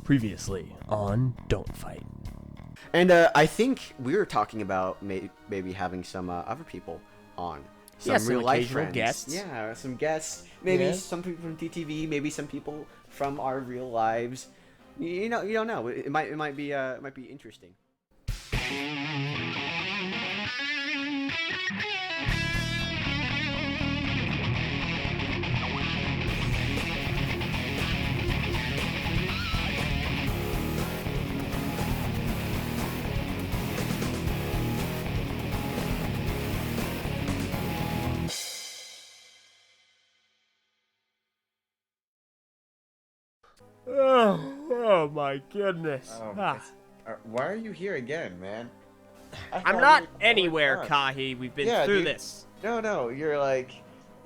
Previously on Don't Fight. And I think we were talking about maybe having some other people on. Some some real life occasional friends. guests. Yeah, some guests. Maybe Yeah. some people from TTV. Maybe some people from our real lives. You don't know. It might be interesting. Oh my goodness. Why are you here again, man? I'm not anywhere, Kahi. We've been through dude. this. No, you're like,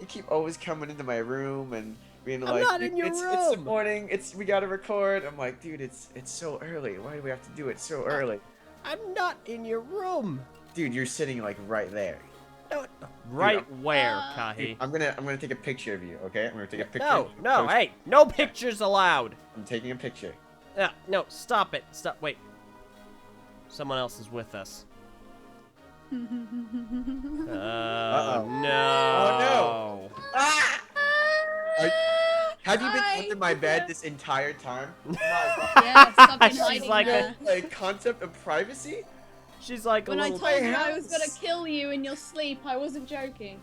you keep always coming into my room and being I'm like, not in your it's the room." morning, we gotta record. I'm like, dude, it's so early. Why do we have to do it so early? I'm not in your room. Dude, you're sitting like right there. No, right Dude, where, Dude, Kahi? I'm gonna take a picture of you, okay? I'm gonna take a picture. No, hey, no pictures allowed. I'm taking a picture. No, stop it. Stop, wait. Someone else is with us. Oh, no. Oh no! Ah! Have you been under my bed this entire time? Yeah, stop been She's hiding like there. Like concept of privacy? She's like When a I little... told you I house. was gonna kill you in your sleep, I wasn't joking.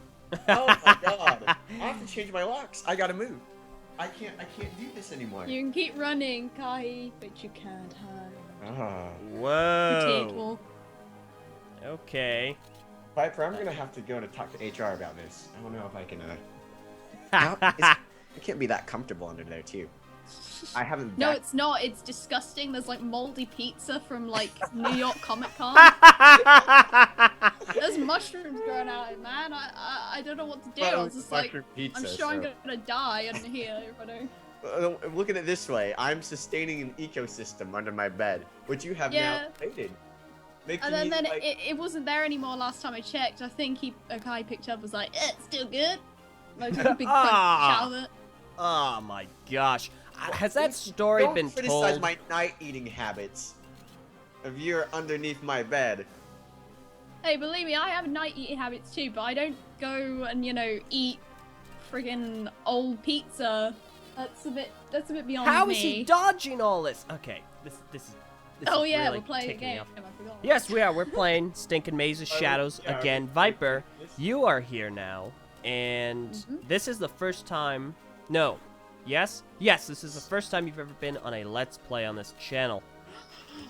Oh my god! I have to change my locks. I gotta move. I can't do this anymore. You can keep running, Kahi, but you can't hide. Ah. Whoa. Potato. Okay. Piper, I'm gonna have to go to talk to HR about this. I don't know if I can. It can't be that comfortable under there too. I haven't. No, it's not. It's disgusting. There's like moldy pizza from like New York Comic Con. There's mushrooms growing out, of it, man. I don't know what to do. I was just like, I'm sure I'm gonna die under here if I don't. Look at it this way. I'm sustaining an ecosystem under my bed, which you have now created. And then it wasn't there anymore last time I checked. I think a guy picked up was like, it's still good. Like took a big shout of it. Oh my gosh. Has that story Don't been criticize told? my night eating habits. If you're underneath my bed. Hey, believe me, I have night eating habits too, but I don't go and eat friggin' old pizza. That's a bit beyond me. How is he dodging all this? Okay, this is Oh yeah, really we're playing a ticking me game. off. I forgot. Yes, we are. We're playing Stinking Maze of Shadows yeah, again. Viper, you are here now, and Mhm. this is the first time. No, yes, this is the first time you've ever been on a Let's Play on this channel.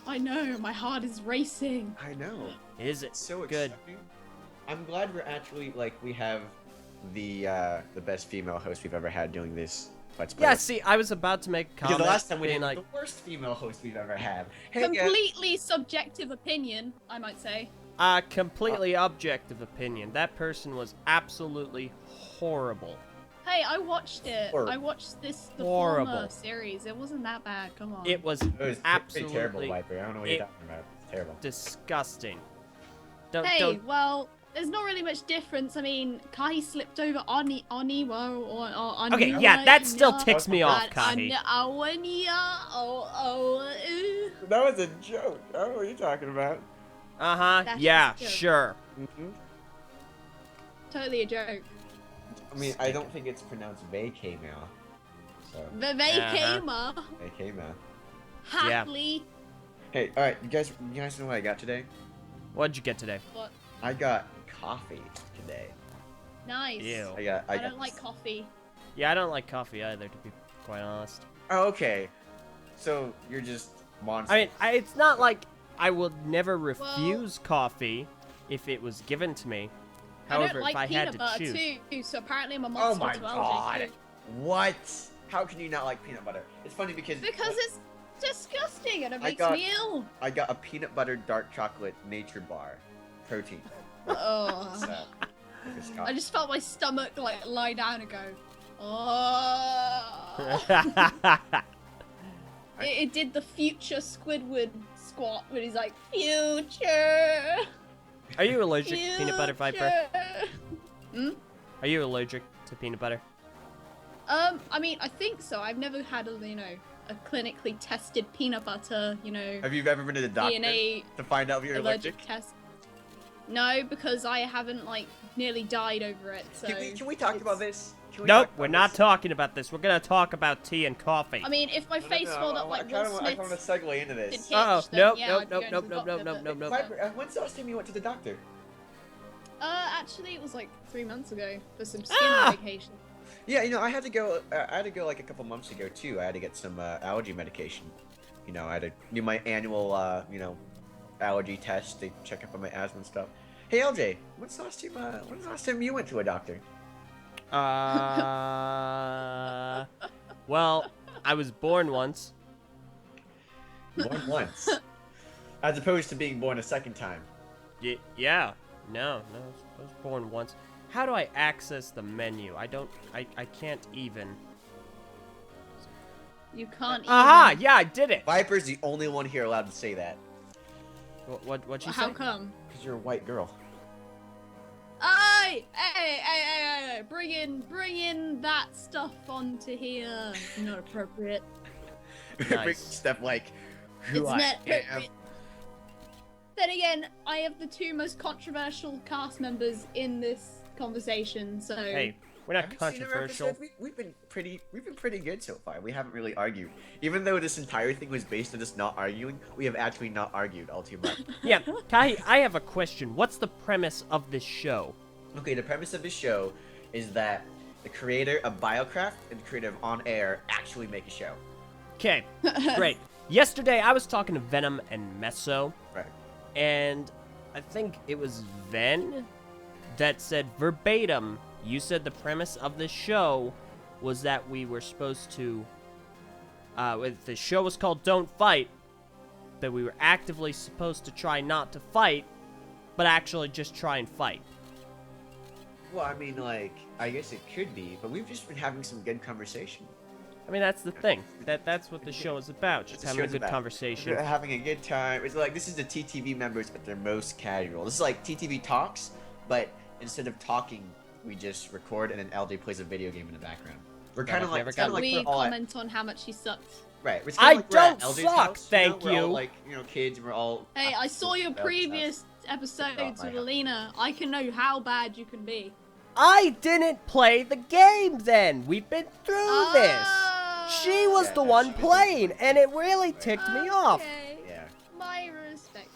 I know, my heart is racing. I know. Is it It's so good? exciting. I'm glad we're actually we have the best female host we've ever had doing this Let's Play. Yeah. See, I was about to make a Because comment. the last time we being had like, the worst female host we've ever had. Hey, Completely subjective opinion, I might say. completely objective opinion. That person was absolutely horrible. Hey, I watched it. Horrible. I watched the Horrible. former series. It wasn't that bad. Come on. It was It was absolutely terrible, Viper. I don't know what it- you're talking about. It's terrible. disgusting. Don't, Hey, don't. well, there's not really much difference. I mean, Kahi slipped over Oniwa or Okay, Oniwa, yeah, that still Oniwa, ticks me off, and Kahi. That was a joke. I don't know what you're talking about. Uh-huh, That's yeah, just a joke. sure. Totally a joke. I mean, I don't think it's pronounced vacay now. So, The Vacama. vacay now. Happily. Hey, alright, you guys know what I got today? What'd you get today? What? I got coffee today. Nice. Ew. I don't like coffee. Yeah, I don't like coffee either, to be quite honest. Oh, okay. So, you're just monster. I mean, it's not like I would never refuse coffee if it was given to me. I However, don't like if I peanut had to butter choose. too, so apparently I'm a Oh monster my to god. allergies. What? How can you not like peanut butter? It's funny because... Because it's disgusting and it I makes got- me ill. I got a peanut butter dark chocolate nature bar. Protein. Oh. So, it's I just felt my stomach like lie down and go, oh. It did the future Squidward squat when he's like, future. Are you allergic to peanut butter, Viper? Hmm? Are you allergic to peanut butter? I mean, I think so. I've never had a clinically tested peanut butter, you know, Have you ever been to the doctor DNA to find out if you're allergic? test. No, because I haven't like nearly died over it. So Can we talk about this? Can we Nope, talk we're about not this? talking about this. We're gonna talk about tea and coffee. I mean, if my face swelled up like Will I want to Smith's segue into in this. Hitch, Uh-oh. then Nope, yeah, nope, I'd be nope, going nope, to the nope, doctor, nope, but- nope. Viper, when's the last time you went to the doctor? Actually, it was like 3 months ago for some skin Ah! medication. Yeah, you know, I had to go. I had to go like a couple months ago too. I had to get some allergy medication. You know, I had to do my annual, you know, allergy test. They check up on my asthma and stuff. Hey, LJ, when's the last time you went to a doctor? Well, I was born once. Born once, as opposed to being born a second time. Yeah. No, I was born once. How do I access the menu? I can't even. You can't. Aha! even... Yeah, I did it. Viper's the only one here allowed to say that. What'd you say? How come? Because you're a white girl. Hey! Bring in that stuff onto here. Not appropriate. Nice. Stuff like who It's I not am. appropriate. Then again, I have the two most controversial cast members in this conversation, so. Hey, we're not Have you seen our controversial. episodes? We've been pretty good so far. We haven't really argued. Even though this entire thing was based on us not arguing, we have actually not argued all too much. Yeah, Kahi, I have a question. What's the premise of this show? Okay, the premise of this show is that the creator of Biocraft and the creator of On Air actually make a show. Okay, great. Yesterday, I was talking to Venom and Meso, Right. and I think it was Ven that said verbatim, you said the premise of this show was that we were supposed to, the show was called Don't Fight, that we were actively supposed to try not to fight, but actually just try and fight. Well, I mean, like, I guess it could be, but we've just been having some good conversation. I mean, that's the thing. That's what the show is about, just The having a show's good about. conversation. We're having a good time. It's like, this is the TTV members at their most casual. This is like TTV Talks, but instead of talking, we just record and then LJ plays a video game in the background. We're kind of I've like, never it's kinda gotten- like we we're all at, comment on how much he sucked. right. It's I kinda like we're at don't LJ's suck, house, thank We're all you. like, you know, kids, and we're all. Hey, I saw your LJ's house. previous episodes my with house. Alina. I can know how bad you can be. I didn't play the game then. We've been through this. She was Yeah, the no, one she was playing, and it really ticked me off. Okay. Yeah. My respect.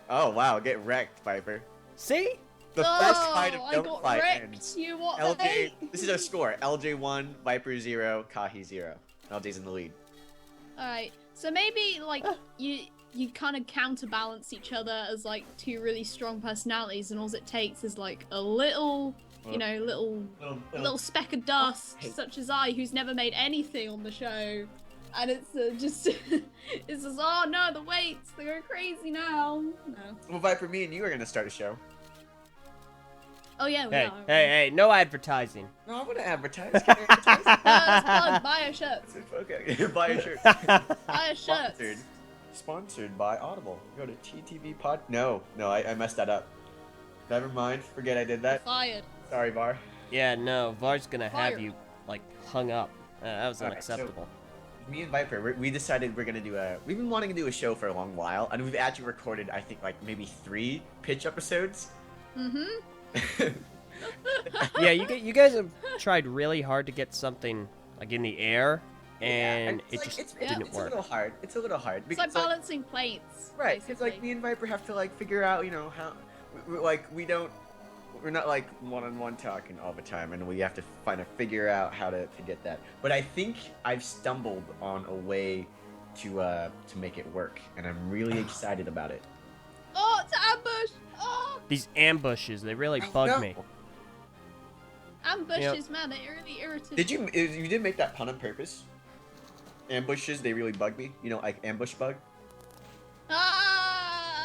Oh wow, get wrecked, Viper. See? The Oh, first fight of I Don't got Fight wrecked. ends. You what? LJ, this is our score. LJ 1, Viper 0, Kahi 0. LJ's in the lead. Alright, so maybe like you kind of counterbalance each other as like two really strong personalities, and all it takes is like a little, you know, little speck of dust, Hey. such as I, who's never made anything on the show, and it's just it's just oh no, the weights, they're going crazy now. No. Well, Viper, me and you are gonna start a show. Oh yeah, we Hey, are. hey, no advertising. No, I want to advertise. Can I advertise? Let's plug, buy our shirts. Okay, buy a shirt. Buy our shirts. Sponsored. Sponsored by Audible. Go to TTV Pod. No, I messed that up. Never mind. Forget I did that. Fired. Sorry, Var. Yeah, no, Var's gonna have Fire. you, like, hung up. That was Alright, so- unacceptable. Me and Viper, we decided we're gonna do a. We've been wanting to do a show for a long while, and we've actually recorded, I think, like maybe 3 pitch episodes. Mm-hmm. Yeah, you guys have tried really hard to get something, like, in the air, and it's it like, just it's didn't a work. little hard. It's a little hard It's like because balancing plates. right. It's like basically. me and Viper have to like figure out, you know, how we're not like one-on-one talking all the time, and we have to figure out how to get that. But I think I've stumbled on a way to make it work, and I'm really excited about it. Oh, it's an ambush! Oh, These ambushes, they really I bug know. me. ambushes, man, they're really irritating. Did you did make that pun on purpose? Ambushes, they really bug me. You know, like ambush bug.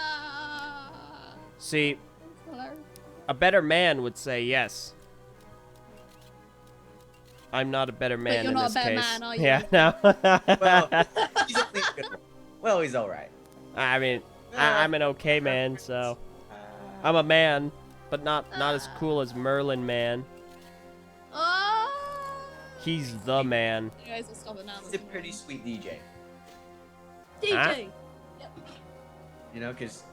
Ah! See, Hello? a better man would say yes. I'm not a better man you're in not this a better case. man, are you? Yeah, no. Well, he's only a good one. Well, he's all right. I mean, I'm an okay man, so I'm a man, but not as cool as Merlin Man. Oh! He's the man. You guys will stop it now. He's a pretty sweet DJ. DJ. You know, because,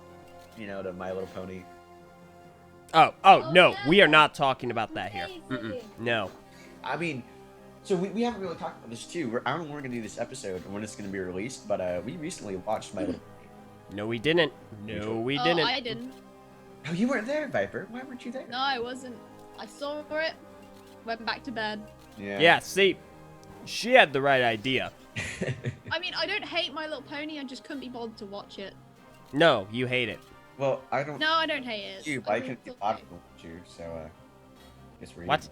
you know, the My Little Pony. Oh, no, yeah. we are not talking about that here. Amazing. No. I mean, so we haven't really talked about this too. I don't know when we're going to do this episode and when it's going to be released, but we recently watched My Little Pony. No, we didn't. No, we Oh, didn't. I didn't. Oh, you weren't there, Viper. Why weren't you there? No, I wasn't. I saw it. Went back to bed. Yeah, see, she had the right idea. I mean, I don't hate My Little Pony. I just couldn't be bothered to watch it. No, you hate it. Well, I don't. No, I don't hate it. You, but I couldn't be bothered with you, so guess we're What?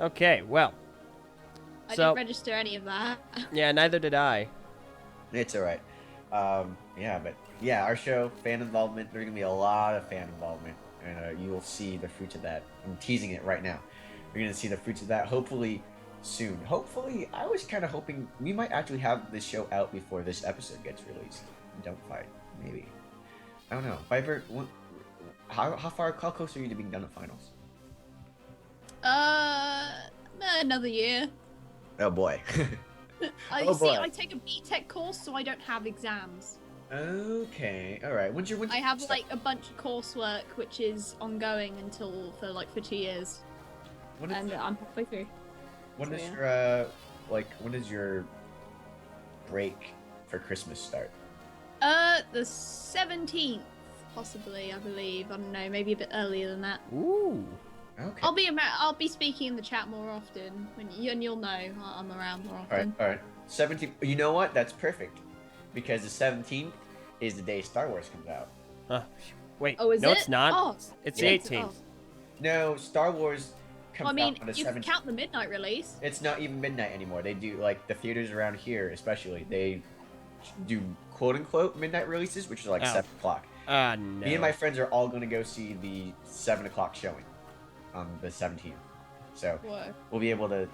Okay, well. I So, didn't register any of that. yeah, neither did I. It's all right. Yeah, but yeah, our show, fan involvement. There's gonna be a lot of fan involvement, and you will see the fruits of that. I'm teasing it right now. We're gonna see the fruits of that hopefully soon. Hopefully, I was kind of hoping we might actually have this show out before this episode gets released. Don't fight, maybe. I don't know. Viper, how close are you to being done at finals? Another year. Oh boy. You see, boy. I take a BTEC course, so I don't have exams. Okay. All right. When's your I have like a bunch of coursework, which is ongoing until for 2 years, when is, and I'm halfway through. when so, does yeah. your when does your break for Christmas start? The 17th, possibly. I believe. I don't know. Maybe a bit earlier than that. Ooh. Okay. I'll be speaking in the chat more often and you'll know I'm around more often. All right. 17th. You know what? That's perfect, because the 17th is the day Star Wars comes out. Wait, Oh, is no, it? it's not. Oh, It's yeah. the 18th. No, Star Wars comes I mean, out on the you can 17th. count the midnight release. It's not even midnight anymore. They do, like, the theaters around here, especially, they do quote unquote midnight releases, which is like Oh. 7 o'clock. No. Me and my friends are all going to go see the 7 o'clock showing on the 17th. So Whoa. we'll be able to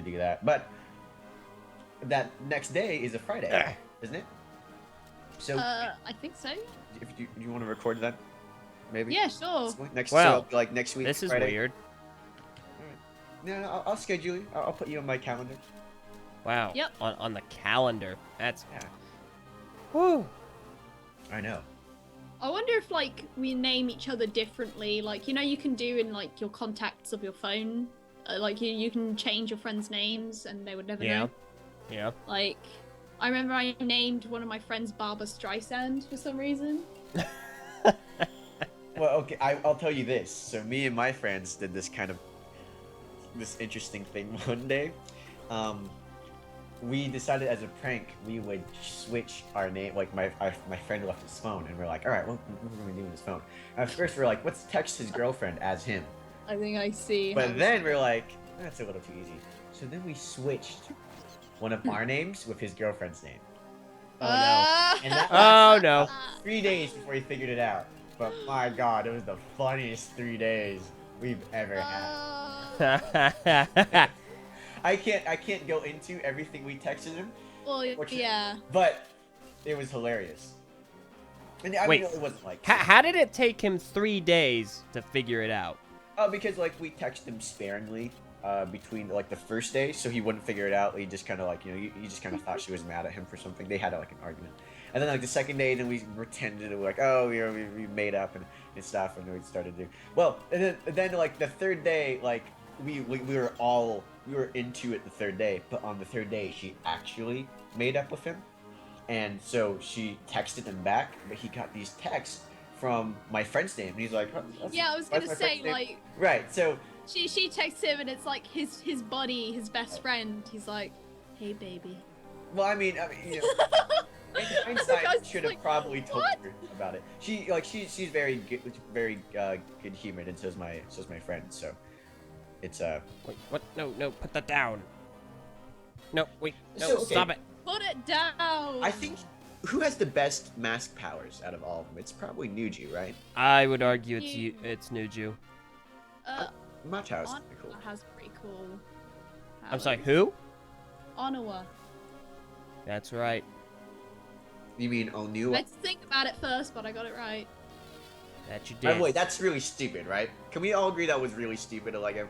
do that. But that next day is a Friday, isn't it? So I think so. if you want to record that, maybe. Yeah, sure. Next, Well, so, like next week. This is Friday. weird. No, I'll schedule you. I'll put you on my calendar. Wow. Yep. On the calendar. That's. Yeah, Whew. I know. I wonder if like we name each other differently, like you can do in like your contacts of your phone, like you can change your friends' names and they would never Yeah. know. Yeah. Like, I remember I named one of my friends Barbara Streisand for some reason. Well, okay, I'll tell you this. So me and my friends did this interesting thing one day. We decided as a prank we would switch our name. Like my friend left his phone, and we're like, all right, what are we doing with his phone? At first we're like, let's text his girlfriend as him. I think I see. But then we're like, that's a little too easy. So then we switched one of our names with his girlfriend's name. Oh And that Oh no. 3 days before he figured it out. But my God, it was the funniest 3 days we've ever had. I can't go into everything we texted him, Well, yeah. but it was hilarious. And I Wait. mean, it wasn't like How did it take him 3 days to figure it out? because like we texted him sparingly between like the first day, so he wouldn't figure it out. He just kind of like he just kind of thought she was mad at him for something. They had like an argument, and then like the second day, then we pretended to like we made up and stuff, and then we started to well, and then like the third day, like we were into it the third day, but on the third day she actually made up with him, and so she texted him back, but he got these texts from my friend's name, and he's like, Yeah, I was what's gonna my say friend's name? like Right, so she texts him and it's like his buddy, his best friend. He's like, "Hey, baby." well, I mean, in hindsight, I was should have like, probably told what? her about it. She's very good humored, and so's my friend. So it's Wait, what? No, put that down. No, wait, no, So, okay. stop it. Put it down. I think who has the best mask powers out of all of them? It's probably Nuju, right? I would argue it's Nuju. Machow's Onawa pretty cool. has pretty cool. I'm sorry, powers. who? Onawa. That's right. You mean Onu? Let's think about it first, but I got it right. That you By did. the way, that's really stupid, right? Can we all agree that was really stupid? Like,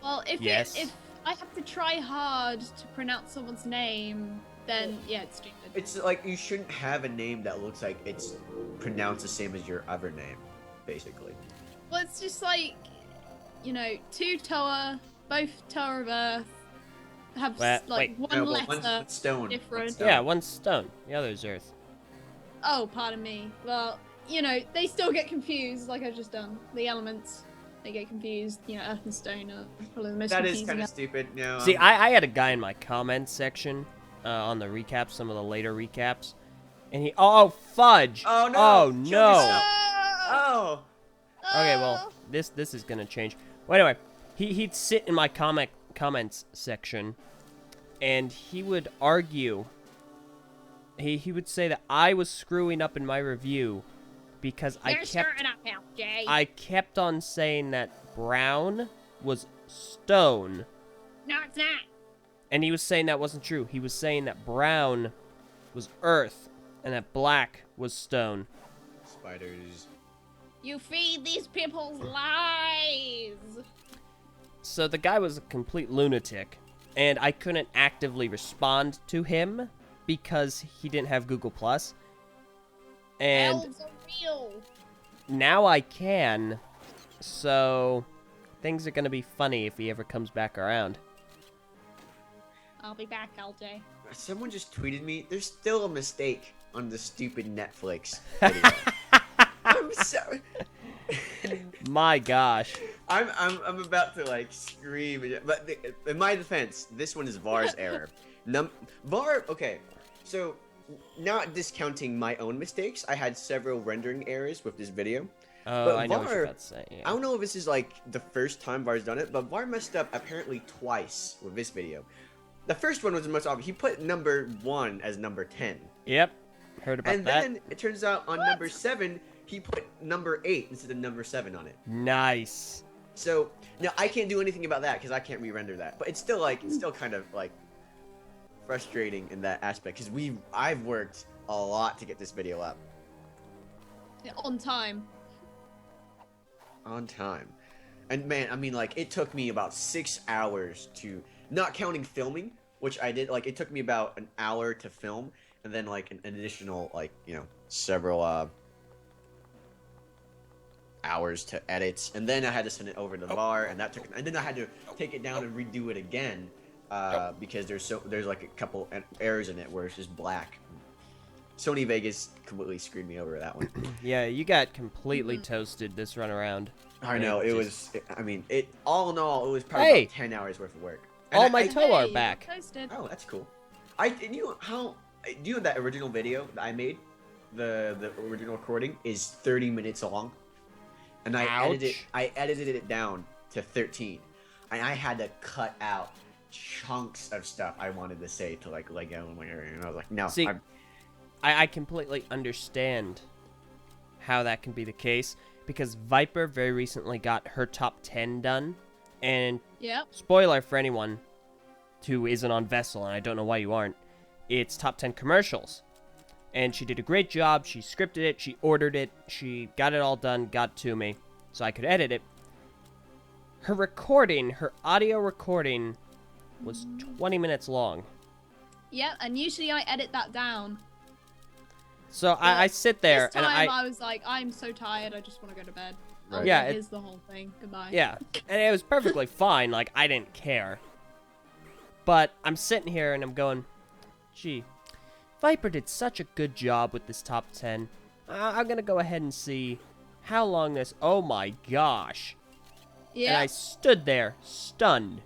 Well, Yes. if I have to try hard to pronounce someone's name, then yeah, it's stupid. It's like you shouldn't have a name that looks like it's pronounced the same as your other name, basically. Well, it's just like, you know, two Toa, both Toa of Earth, have Wait. one No, but letter one's stone. different. One's stone. Yeah, one's stone, the other's earth. Oh, pardon me. Well, you know, they still get confused, like I've just done. The elements, they get confused. You know, Earth and Stone are probably the most That confusing. is kind of stupid. No. See, I had a guy in my comments section on the recaps, some of the later recaps, and he... Oh, fudge! Oh, no! Oh, Kill no! yourself. Oh. Okay, well, this is gonna change. Well, anyway, he'd sit in my comments section, and he would argue. He would say that I was screwing up in my review because You're screwing up, Jay. I kept on saying that brown was stone, No, it's not. and he was saying that wasn't true. He was saying that brown was earth and that black was stone. Spiders. You feed these people's lies. So the guy was a complete lunatic, and I couldn't actively respond to him because he didn't have Google Plus. And Elves are real. now I can, so things are gonna be funny if he ever comes back around. I'll be back, LJ. Someone just tweeted me. There's still a mistake on the stupid Netflix video. I'm sorry. My gosh. I'm about to like scream, but in my defense, this one is VAR's error. VAR. Okay, so not discounting my own mistakes, I had several rendering errors with this video. Oh, But I know what VAR, you're about to say. I Yeah. don't know if this is like the first time VAR's done it, but VAR messed up apparently twice with this video. The first one was the most obvious. He put number 1 as number 10. Yep. Heard about And that. then it turns out on number 7, he put number 8 instead of number 7 on it. Nice. So now I can't do anything about that because I can't re-render that. But it's still like kind of like frustrating in that aspect because I've worked a lot to get this video up Yeah, on time. on time. And man, I mean, like, it took me about 6 hours to, not counting filming, which I did. Like, it took me about an hour to film, and then like an additional, like, you know, several hours to edit, and then I had to send it over to VAR, and that took, and then I had to take it down and redo it again because there's like a couple errors in it where it's just black. Sony Vegas completely screwed me over with that one. Yeah, you got completely toasted this run around. I know, it was, I mean, it, all in all, it was probably Hey! about 10 hours worth of work. All And my I- toe are Hey, back. Toasted. Oh, that's cool. And you know how, do you know that original video that I made? The original recording is 30 minutes long. And I edited it down to 13. And I had to cut out chunks of stuff I wanted to say to like Lego and I was like, no. See, I completely understand how that can be the case because Viper very recently got her top 10 done, and Yep. spoiler for anyone who isn't on Vessel, and I don't know why you aren't, it's top 10 commercials. And she did a great job. She scripted it, she ordered it, she got it all done, got to me, so I could edit it. Her recording, her audio recording, was 20 minutes long. Yep, and usually I edit that down. So I sit there This time and I was like, I'm so tired, I just want to go to bed. Right. Yeah, Here's the whole thing. Goodbye. yeah, and it was perfectly fine. Like, I didn't care. But I'm sitting here and I'm going, gee, Viper did such a good job with this top 10. I'm going to go ahead and see how long this... Oh my gosh. Yeah. And I stood there, stunned.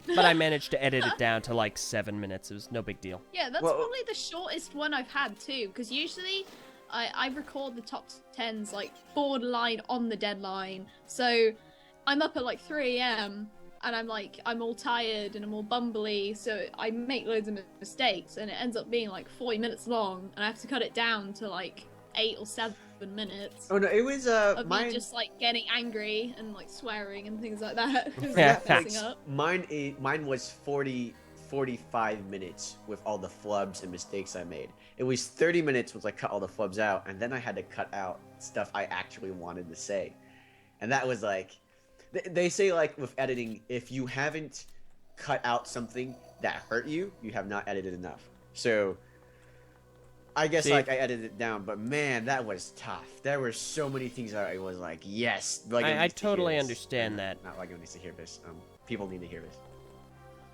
But I managed to edit it down to like 7 minutes. It was no big deal. Yeah, that's Well- probably the shortest one I've had too, because usually I record the top 10s like borderline on the deadline. So I'm up at like 3 a.m. and I'm all tired and I'm all bumbly, so I make loads of mistakes and it ends up being like 40 minutes long and I have to cut it down to like 8 or 7 minutes. oh no, it was Of mine. me just like getting angry and like swearing and things like that. 'cause Yeah. I'm messing up. Mine was 45 minutes with all the flubs and mistakes I made. It was 30 minutes once I cut all the flubs out, and then I had to cut out stuff I actually wanted to say. And that was like, They say like with editing, if you haven't cut out something that hurt you, you have not edited enough. So I guess See, like I edited it down, but man, that was tough. There were so many things that I was like, yes. Like, I needs to hear totally this. understand that. Not like needs to hear this. People need to hear this.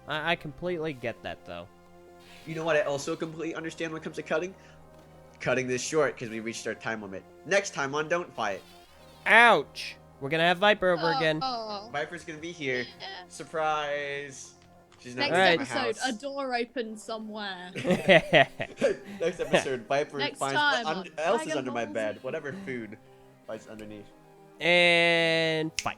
I completely get that, though. You know what? I also completely understand when it comes to cutting. Cutting this short because we reached our time limit. Next time on Don't Fight, Ouch! We're gonna have Viper over again. Oh. Viper's gonna be here. Surprise! She's not Next in my episode, house. a door opens somewhere. Next episode, Viper Next finds time what on else is Dragon under my Ball bed. Z. Whatever food lies underneath. And fight.